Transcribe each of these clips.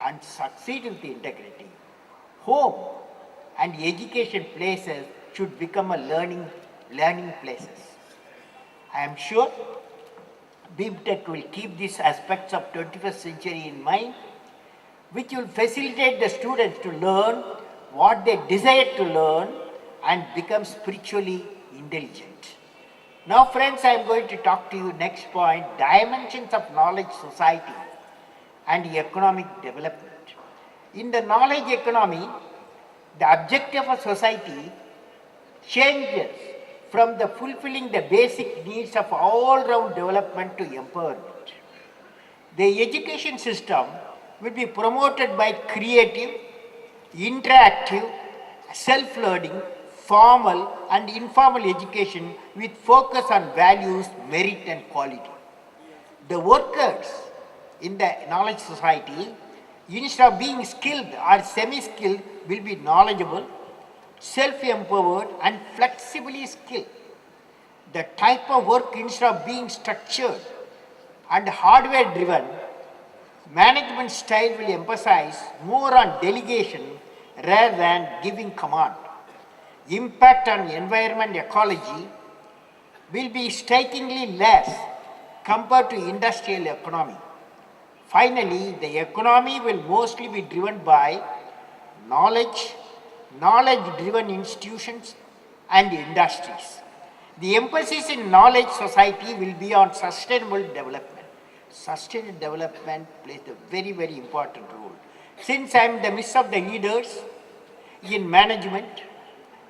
and succeed with integrity. Home and education places should become a learning places. I am sure BIMTech will keep these aspects of 21st century in mind, which will facilitate the students to learn what they desire to learn and become spiritually intelligent. Now friends, I am going to talk to you next point, dimensions of knowledge society and economic development. In the knowledge economy, the objective of society changes from the fulfilling the basic needs of all-round development to empowerment. The education system will be promoted by creative, interactive, self-learning, formal and informal education with focus on values, merit and quality. The workers in the knowledge society, instead of being skilled or semi-skilled, will be knowledgeable, self-empowered and flexibly skilled. The type of work, instead of being structured and hardware driven, management style will emphasize more on delegation rather than giving command. Impact on environment ecology will be strikingly less compared to industrial economy. Finally, the economy will mostly be driven by knowledge-driven institutions and industries. The emphasis in knowledge society will be on sustainable development. Sustainable development plays a very, very important role. Since I am the midst of the leaders in management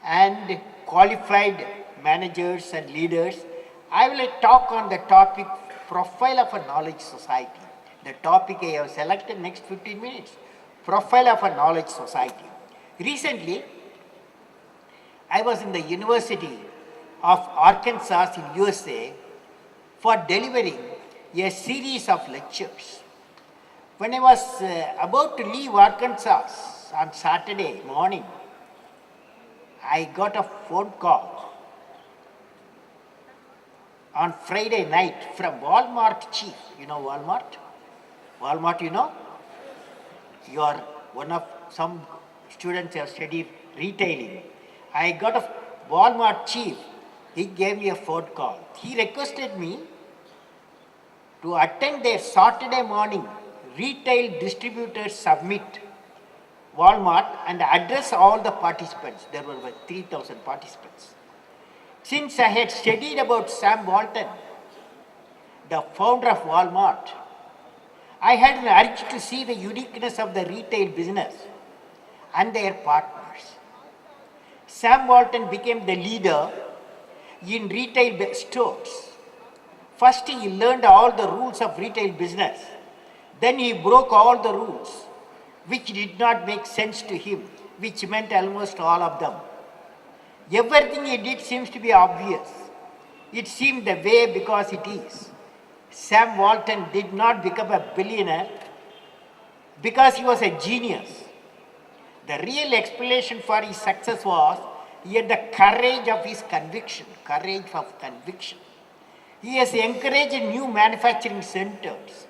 and qualified managers and leaders, I will talk on the topic profile of a knowledge society. The topic I have selected next 15 minutes, profile of a knowledge society. Recently, I was in the University of Arkansas in USA for delivering a series of lectures. When I was about to leave Arkansas on Saturday morning, I got a phone call on Friday night from Walmart chief. You know Walmart? Walmart, you know? You are one of some students have studied retailing. I got a Walmart chief. He gave me a phone call. He requested me to attend their Saturday morning retail distributors summit Walmart and address all the participants. There were about 3,000 participants. Since I had studied about Sam Walton, the founder of Walmart, I had an urge to see the uniqueness of the retail business and their partners. Sam Walton became the leader in retail stores. First, he learned all the rules of retail business. Then he broke all the rules, which did not make sense to him, which meant almost all of them. Everything he did seems to be obvious. It seemed the way because it is. Sam Walton did not become a billionaire because he was a genius. The real explanation for his success was he had the courage of his conviction, courage of conviction. He has encouraged new manufacturing centers,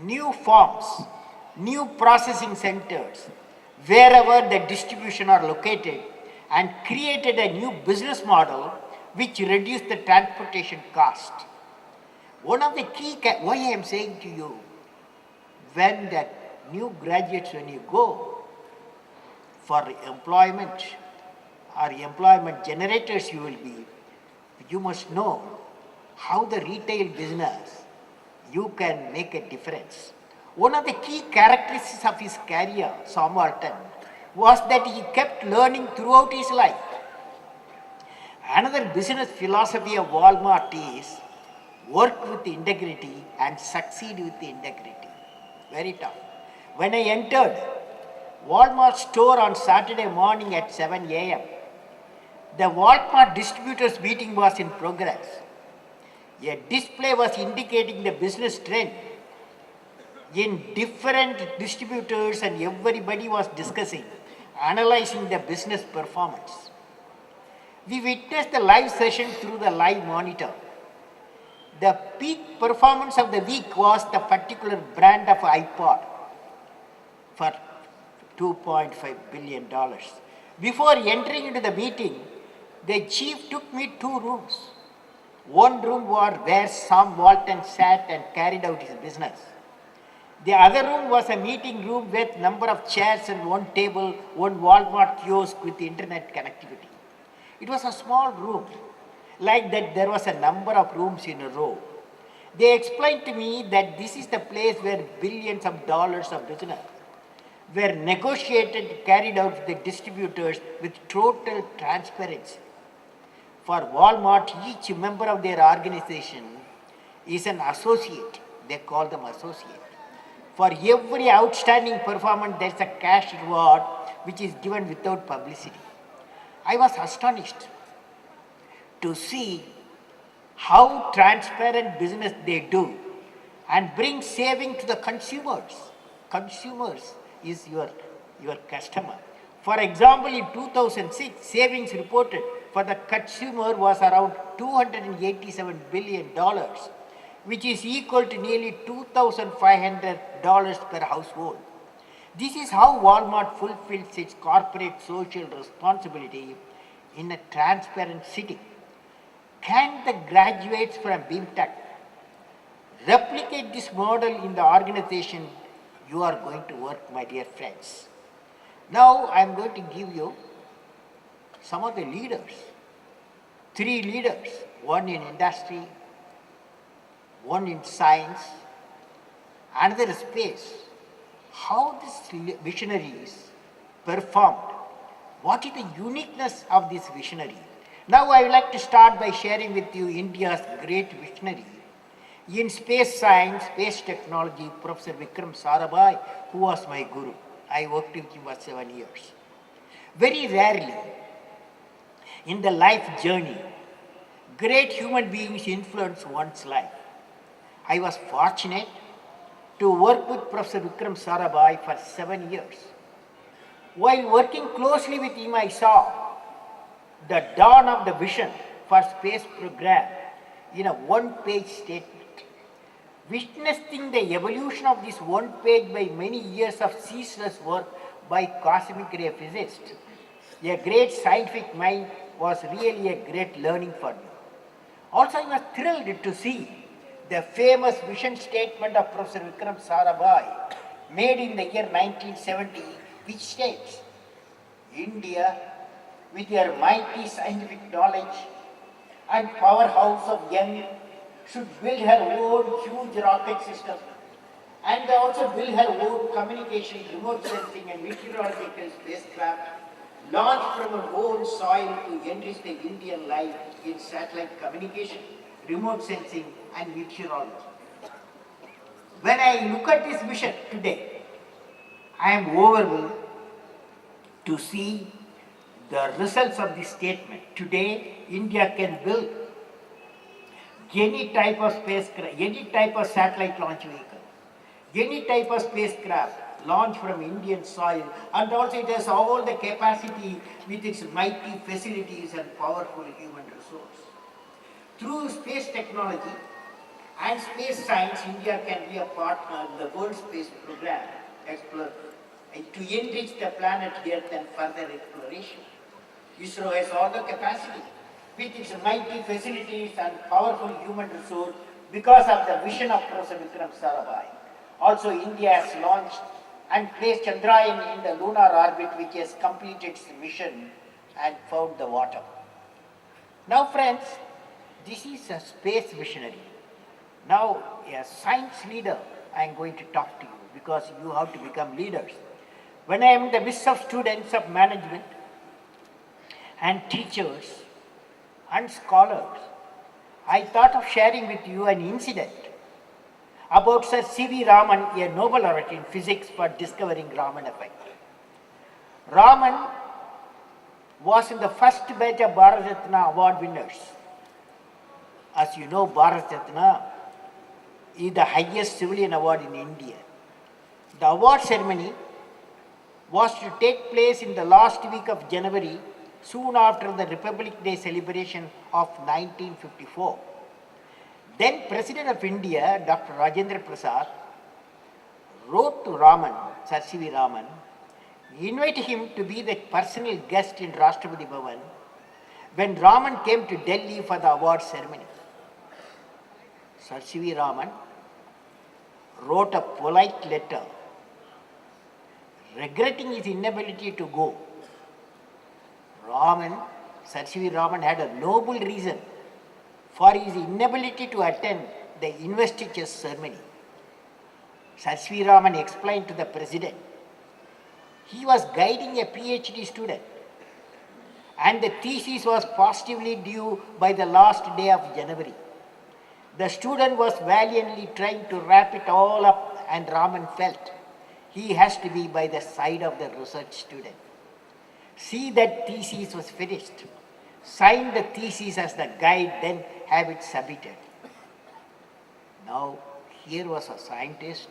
new farms, new processing centers, wherever the distribution are located, and created a new business model which reduced the transportation cost. One of the key, why I am saying to you, when the new graduates, when you go for employment or employment generators you will be, you must know how the retail business, you can make a difference. One of the key characteristics of his career, Sam Walton, was that he kept learning throughout his life. Another business philosophy of Walmart is work with integrity and succeed with integrity. Very tough. When I entered Walmart store on Saturday morning at 7 a.m., the Walmart distributors meeting was in progress. A display was indicating the business trend in different distributors, and everybody was discussing, analyzing the business performance. We witnessed the live session through the live monitor. The peak performance of the week was the particular brand of iPod. for $2.5 billion. Before entering into the meeting, the chief took me 2 rooms. One room was where Sam Walton sat and carried out his business. The other room was a meeting room with number of chairs and one table, one Walmart kiosk with internet connectivity. It was a small room. Like that, there was a number of rooms in a row. They explained to me that this is the place where billions of dollars of business were negotiated, carried out with the distributors with total transparency. For Walmart, each member of their organization is an associate. They call them associate. For every outstanding performance, there is a cash reward which is given without publicity. I was astonished to see how transparent business they do and bring saving to the consumers. Consumers is your customer. For example, in 2006, savings reported for the consumer was around $287 billion, which is equal to nearly $2,500 per household. This is how Walmart fulfills its corporate social responsibility in a transparent city. Can the graduates from BIMTech replicate this model in the organization you are going to work, my dear friends? Now I am going to give you some of the leaders, 3 leaders, one in industry, one in science, another in space. How these visionaries performed, what is the uniqueness of this visionary? Now I would like to start by sharing with you India's great visionary in space science, space technology, Professor Vikram Sarabhai, who was my guru. I worked with him for 7 years. Very rarely in the life journey, great human beings influence one's life. I was fortunate to work with Professor Vikram Sarabhai for 7 years. While working closely with him, I saw the dawn of the vision for space program in a one-page statement. Witnessing the evolution of this one page by many years of ceaseless work by cosmic ray physicists, a great scientific mind, was really a great learning for me. Also, I was thrilled to see the famous vision statement of Professor Vikram Sarabhai made in the year 1970, which states, India, with your mighty scientific knowledge and powerhouse of young, should build her own huge rocket system and also build her own communication, remote sensing and meteorological spacecraft launched from her own soil to enrich the Indian life in satellite communication, remote sensing and meteorology. When I look at this vision today, I am overwhelmed to see the results of this statement. Today, India can build any type of spacecraft, any type of satellite launch vehicle, any type of spacecraft launched from Indian soil, and also it has all the capacity with its mighty facilities and powerful human resource. Through space technology and space science, India can be a partner in the World Space Program to enrich the planet Earth and further exploration. ISRO has all the capacity with its mighty facilities and powerful human resource because of the vision of Professor Vikram Sarabhai. Also, India has launched and placed Chandrayaan in the lunar orbit, which has completed its mission and found the water. Now, friends, this is a space visionary. Now, a science leader, I am going to talk to you because you have to become leaders. When I am in the midst of students of management and teachers and scholars, I thought of sharing with you an incident about Sir C.V. Raman, a Nobel laureate in physics for discovering Raman effect. Raman was in the first batch of Bharat Ratna award winners. As you know, Bharat Ratna is the highest civilian award in India. The award ceremony was to take place in the last week of January, soon after the Republic Day celebration of 1954. Then President of India, Dr. Rajendra Prasad, wrote to Raman, Sir C.V. Raman, invited him to be the personal guest in Rashtrapati Bhavan when Raman came to Delhi for the award ceremony. Sir C.V. Raman wrote a polite letter regretting his inability to go. Sir C.V. Raman had a noble reason for his inability to attend the investiture ceremony. Sir C.V. Raman explained to the president he was guiding a PhD student and the thesis was positively due by the last day of January. The student was valiantly trying to wrap it all up, and Raman felt he has to be by the side of the research student. See that thesis was finished. Sign the thesis as the guide, then have it submitted. Now, here was a scientist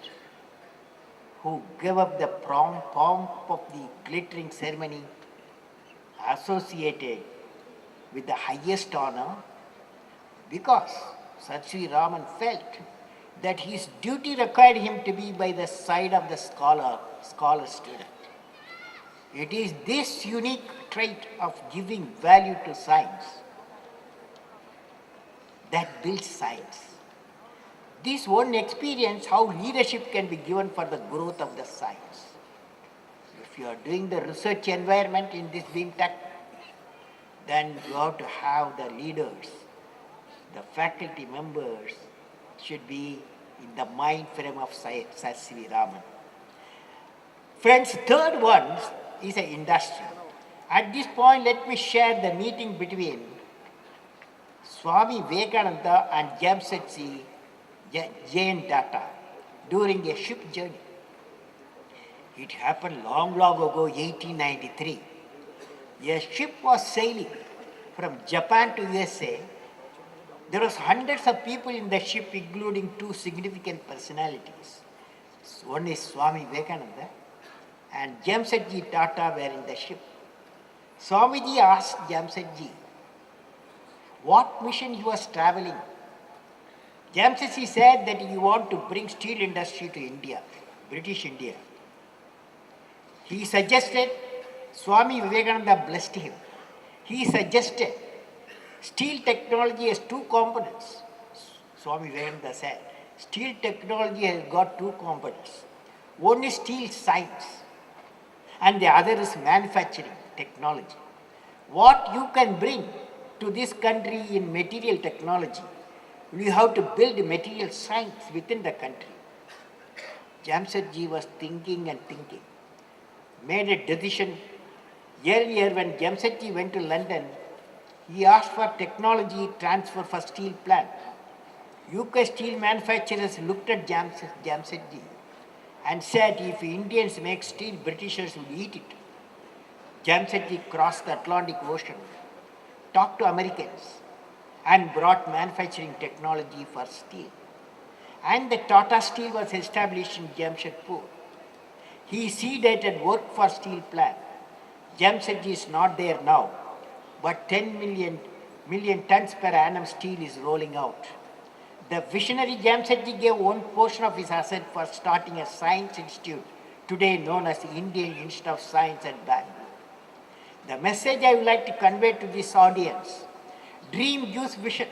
who gave up the pomp of the glittering ceremony associated with the highest honor because Sir C.V. Raman felt that his duty required him to be by the side of the scholar student. It is this unique trait of giving value to science that builds science. This one experience how leadership can be given for the growth of the science. If you are doing the research environment in this BIMTech, then you have to have the leaders, the faculty members should be in the mind frame of Sir C.V. Raman. Friends, third one is an industry. At this point, let me share the meeting between Swami Vivekananda and Jamsetji J.N. Tata during a ship journey. It happened long ago, 1893. A ship was sailing from Japan to USA. There was hundreds of people in the ship, including two significant personalities. One is Swami Vivekananda and Jamsetji Tata were in the ship. Swamiji asked Jamsetji what mission he was traveling. Jamsetji said that he wanted to bring steel industry to India, British India. He suggested, Swami Vivekananda blessed him. He suggested steel technology has two components. Swami Vivekananda said, steel technology has got two components. One is steel science and the other is manufacturing technology. What you can bring to this country in material technology, you have to build material science within the country. Jamsetji was thinking and thinking, made a decision. Earlier when Jamsetji went to London, he asked for technology transfer for steel plant. UK steel manufacturers looked at Jamsetji and said if Indians make steel, Britishers will eat it. Jamsetji crossed the Atlantic Ocean, talked to Americans and brought manufacturing technology for steel. And the Tata Steel was established in Jamshedpur. He seeded and worked for steel plant. Jamsetji is not there now, but 10 million tons per annum steel is rolling out. The visionary Jamsetji gave one portion of his asset for starting a science institute, today known as the Indian Institute of Science at Bangalore. The message I would like to convey to this audience, dream gives vision,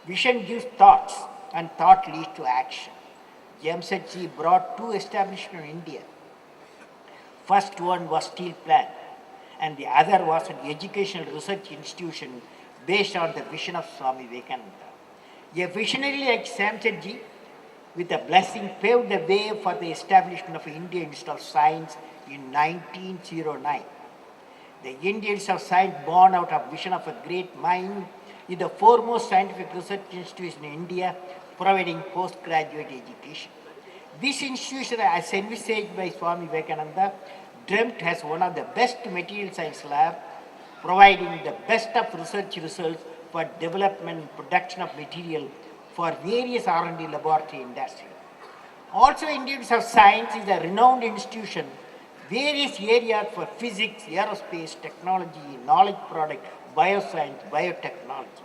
vision gives thoughts, and thought leads to action. Jamsetji brought two establishments in India. First one was steel plant, and the other was an educational research institution based on the vision of Swami Vivekananda. A visionary like Jamsetji, with a blessing, paved the way for the establishment of Indian Institute of Science in 1909. The Indian Institute of Science, born out of vision of a great mind, is the foremost scientific research institution in India, providing postgraduate education. This institution, as envisaged by Swami Vivekananda, dreamt as one of the best material science labs, providing the best of research results for development and production of material for various R&D laboratory industry. Also, Indian Institute of Science is a renowned institution, various areas for physics, aerospace, technology, knowledge product, bioscience, biotechnology.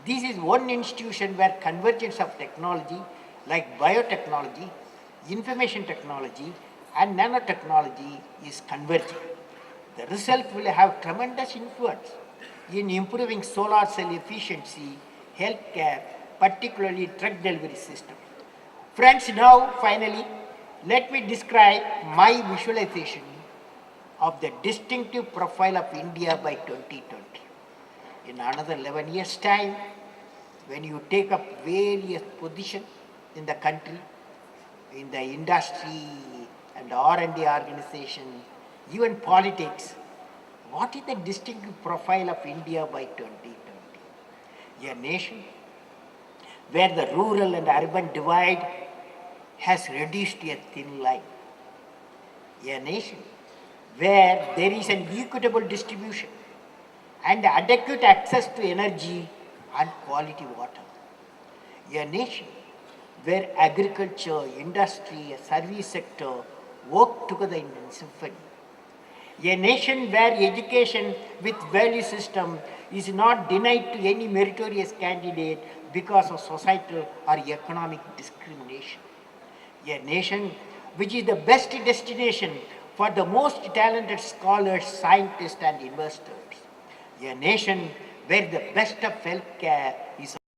This is one institution where convergence of technology like biotechnology, information technology and nanotechnology is converging. The result will have tremendous influence in improving solar cell efficiency, healthcare, particularly drug delivery system. Friends, now finally, let me describe my visualization of the distinctive profile of India by 2020. In another 11 years' time, when you take up various positions in the country, in the industry and R&D organization, even politics, what is the distinctive profile of India by 2020? A nation where the rural and urban divide has reduced to a thin line. A nation where there is an equitable distribution and adequate access to energy and quality water. A nation where agriculture, industry, service sector work together in symphony. A nation where education with value system is not denied to any meritorious candidate because of societal or economic discrimination. A nation which is the best destination for the most talented scholars, scientists and investors. A nation where the best of healthcare is